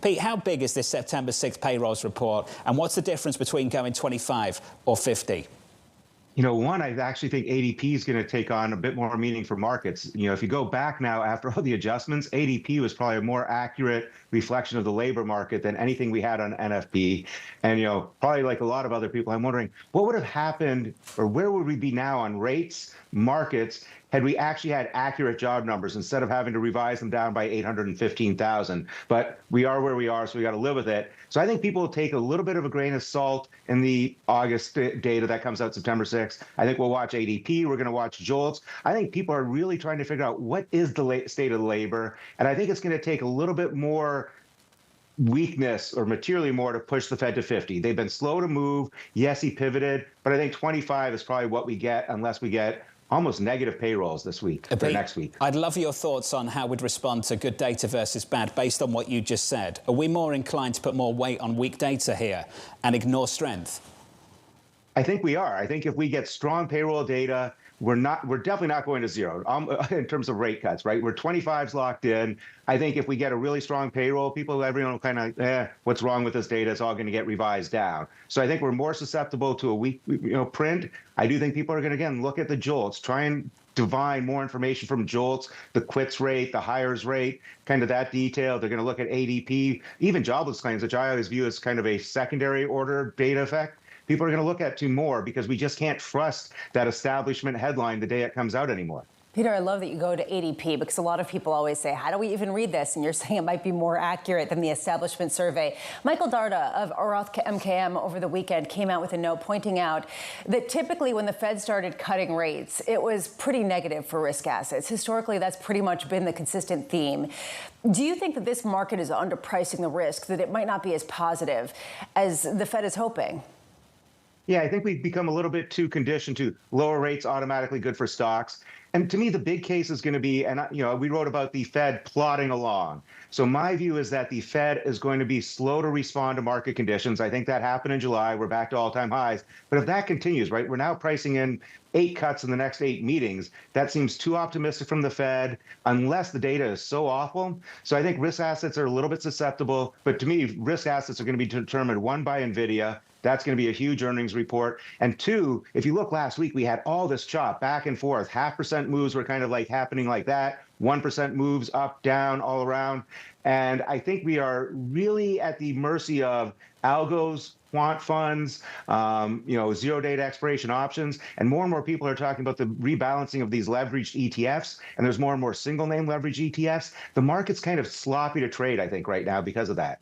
Pete, how big is this September 6th payrolls report, and what's the difference between going 25 or 50? One, I actually think ADP is going to take on a bit more meaning for markets. If you go back now after all the adjustments, ADP was probably a more accurate reflection of the labor market than anything we had on NFP. And, probably like a lot of other people, I'm wondering what would have happened or where would we be now on rates, markets, had we actually had accurate job numbers instead of having to revise them down by 815,000. But we are where we are, so we got to live with it. So I think people will take a little bit of a grain of salt in the August data that comes out September 6th. I think we'll watch ADP. We're going to watch JOLTS. I think people are really trying to figure out what is the state of the labor. And I think it's going to take a little bit more weakness or materially more to push the Fed to 50. They've been slow to move. Yes, he pivoted, but I think 25 is probably what we get unless we get almost negative payrolls this week or next week. I'd love your thoughts on how we'd respond to good data versus bad based on what you just said. Are we more inclined to put more weight on weak data here and ignore strength? I think we are. I think if we get strong payroll data, we're definitely not going to zero in terms of rate cuts, right? We're 25s locked in. I think if we get a really strong payroll, everyone will kind of, what's wrong with this data? It's all going to get revised down. So I think we're more susceptible to a weak, print. I do think people are going to, again, look at the JOLTS, try and divine more information from JOLTS, the quits rate, the hires rate, kind of that detail. They're going to look at ADP, even jobless claims, which I always view as kind of a secondary order data effect. People are going to look at more because we just can't trust that establishment headline the day it comes out anymore. Peter, I love that you go to ADP because a lot of people always say, how do we even read this? And you're saying it might be more accurate than the establishment survey. Michael Darda of Roth MKM over the weekend came out with a note pointing out that typically when the Fed started cutting rates, it was pretty negative for risk assets. Historically, that's pretty much been the consistent theme. Do you think that this market is underpricing the risk, that it might not be as positive as the Fed is hoping? Yeah, I think we've become a little bit too conditioned to lower rates automatically good for stocks. And to me, the big case is going to be, and we wrote about the Fed plodding along. So my view is that the Fed is going to be slow to respond to market conditions. I think that happened in July. We're back to all-time highs. But if that continues, right, we're now pricing in 8 cuts in the next 8 meetings. That seems too optimistic from the Fed, unless the data is so awful. So I think risk assets are a little bit susceptible. But to me, risk assets are going to be determined, one, by NVIDIA. That's going to be a huge earnings report. And 2, if you look last week, we had all this chop back and forth. 0.5% moves were kind of like happening like that. 1% moves up, down, all around. And I think we are really at the mercy of algos, quant funds, zero data expiration options. And more people are talking about the rebalancing of these leveraged ETFs. And there's more and more single name leveraged ETFs. The market's kind of sloppy to trade, I think, right now because of that.